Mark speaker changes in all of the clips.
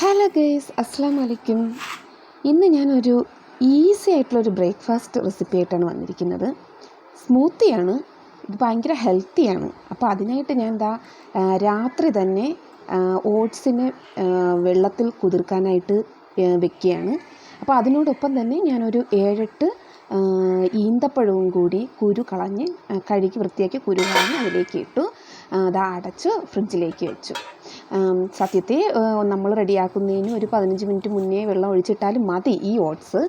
Speaker 1: Hello guys, അസ്സാം വലൈക്കും. ഇന്ന് ഞാനൊരു ഈസി ആയിട്ടുള്ളൊരു ബ്രേക്ക്ഫാസ്റ്റ് റെസിപ്പി ആയിട്ടാണ് വന്നിരിക്കുന്നത്. സ്മൂത്തിയാണ്, ഇത് ഭയങ്കര ഹെൽത്തിയാണ്. അപ്പോൾ അതിനായിട്ട് ഞാൻ രാത്രി തന്നെ ഓട്സിനെ വെള്ളത്തിൽ കുതിർക്കാനായിട്ട് വെക്കുകയാണ്. അപ്പോൾ അതിനോടൊപ്പം തന്നെ ഞാനൊരു 7-8 ഈന്തപ്പഴവും കൂടി കുരു കളഞ്ഞ് കഴുകി വൃത്തിയാക്കി കുരു കളഞ്ഞ് അതിലേക്ക് ഇട്ടു. അത് അടച്ച് ഫ്രിഡ്ജിലേക്ക് വെച്ചു. സത്യത്തിൽ നമ്മൾ റെഡിയാക്കുന്നതിന് ഒരു 15 മിനിറ്റ് മുന്നേ വെള്ളം ഒഴിച്ചിട്ടാലും മതി. ഈ ഓട്സ്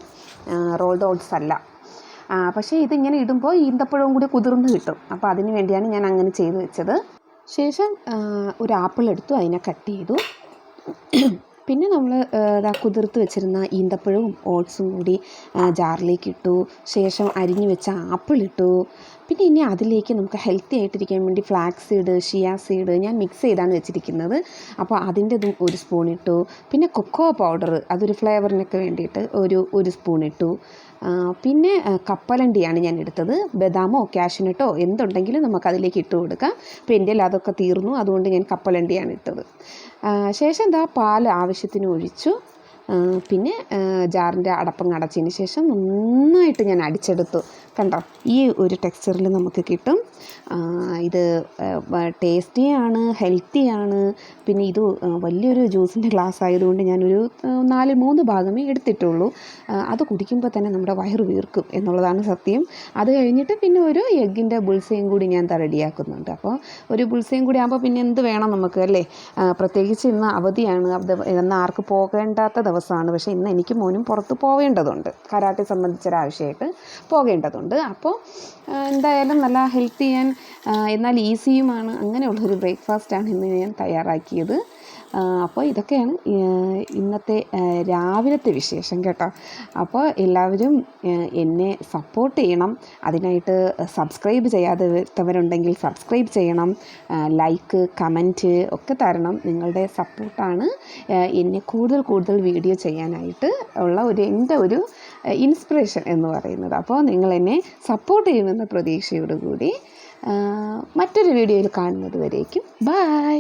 Speaker 1: റോൾഡ് ഓട്സ് അല്ല. പക്ഷേ ഇതിങ്ങനെ ഇടുമ്പോൾ ഈന്തപ്പഴവും കൂടി കുതിർന്ന് കിട്ടും. അപ്പോൾ അതിന് വേണ്ടിയാണ് ഞാൻ അങ്ങനെ ചെയ്ത് വെച്ചത്. ശേഷം ഒരു ആപ്പിൾ എടുത്തു, അതിനെ കട്ട് ചെയ്തു. പിന്നെ നമ്മൾ കുതിർത്ത് വെച്ചിരുന്ന ഈന്തപ്പഴവും ഓട്സും കൂടി ജാറിലേക്ക് ഇട്ടു. ശേഷം അരിഞ്ഞു വെച്ച ആപ്പിൾ ഇട്ടു. പിന്നെ ഇനി അതിലേക്ക് നമുക്ക് ഹെൽത്തി ആയിട്ടിരിക്കാൻ വേണ്ടി ഫ്ലാക്സ് സീഡ്, ഷിയ സീഡ് ഞാൻ മിക്സ് ചെയ്താണ് വെച്ചിരിക്കുന്നത്. അപ്പോൾ അതിൻ്റെതും ഒരു സ്പൂൺ ഇട്ടു. പിന്നെ കൊക്കോ പൗഡർ, അതൊരു ഫ്ലേവറിനൊക്കെ വേണ്ടിയിട്ട് ഒരു സ്പൂൺ ഇട്ടു. പിന്നെ കപ്പലണ്ടിയാണ് ഞാൻ എടുത്തത്. ബദാമോ കാഷ്യൂനട്ടോ എന്തുണ്ടെങ്കിലും നമുക്കതിലേക്ക് ഇട്ട് കൊടുക്കാം. അപ്പോൾ എൻ്റെ അതൊക്കെ തീർന്നു, അതുകൊണ്ട് ഞാൻ കപ്പലണ്ടിയാണ് ഇട്ടത്. ശേഷം പാൽ ആവശ്യത്തിന് ഒഴിച്ചു. പിന്നെ ജാറിൻ്റെ അടപ്പങ്ങ് അടച്ചതിന് ശേഷം നന്നായിട്ട് ഞാൻ അടിച്ചെടുത്തു. കണ്ടോ, ഈ ഒരു ടെക്സ്ചറിൽ നമുക്ക് കിട്ടും. ഇത് ടേസ്റ്റിയാണ്, ഹെൽത്തിയാണ്. പിന്നെ ഇത് വലിയൊരു ജ്യൂസിൻ്റെ ഗ്ലാസ് ആയതുകൊണ്ട് ഞാനൊരു 3 ഭാഗമേ എടുത്തിട്ടുള്ളൂ. അത് കുടിക്കുമ്പോൾ തന്നെ നമ്മുടെ വയറ് വീർക്കും എന്നുള്ളതാണ് സത്യം. അത് കഴിഞ്ഞിട്ട് പിന്നെ ഒരു എഗ്ഗിൻ്റെ ബുൾസയും കൂടി ഞാൻ റെഡിയാക്കുന്നുണ്ട്. അപ്പോൾ ഒരു ബുൾസയും കൂടി ആകുമ്പോൾ പിന്നെ എന്ത് വേണം നമുക്ക്, അല്ലേ? പ്രത്യേകിച്ച് ഇന്ന് അവധിയാണ്, ഇന്ന് ആർക്ക് പോകേണ്ടാത്ത ദിവസമാണ്. പക്ഷേ ഇന്ന് എനിക്ക് മോനും പുറത്ത് പോവേണ്ടതുണ്ട്, കരാട്ടെ സംബന്ധിച്ചൊരാവശ്യമായിട്ട് പോകേണ്ടതുണ്ട്. അപ്പോൾ എന്തായാലും നല്ല ഹെൽത്തി എന്നാൽ ഈസിയുമാണ്. അങ്ങനെയുള്ളൊരു ബ്രേക്ക്ഫാസ്റ്റാണ് ഇന്ന് ഞാൻ തയ്യാറാക്കിയത്. അപ്പോൾ ഇതൊക്കെയാണ് ഇന്നത്തെ രാവിലത്തെ വിശേഷം കേട്ടോ. അപ്പോൾ എല്ലാവരും എന്നെ സപ്പോർട്ട് ചെയ്യണം. അതിനായിട്ട് സബ്സ്ക്രൈബ് ചെയ്യാത്തവരുണ്ടെങ്കിൽ സബ്സ്ക്രൈബ് ചെയ്യണം. ലൈക്ക്, കമൻറ്റ് ഒക്കെ തരണം. നിങ്ങളുടെ സപ്പോർട്ടാണ് എന്നെ കൂടുതൽ വീഡിയോ ചെയ്യാനായിട്ട് ഉള്ള എൻ്റെ ഒരു ഇൻസ്പിറേഷൻ എന്ന് പറയുന്നത്. അപ്പോൾ നിങ്ങൾ എന്നെ സപ്പോർട്ട് ചെയ്യുമെന്ന പ്രതീക്ഷയോടുകൂടി മറ്റൊരു വീഡിയോയിൽ കാണുന്നത് വരേക്കും ബൈ.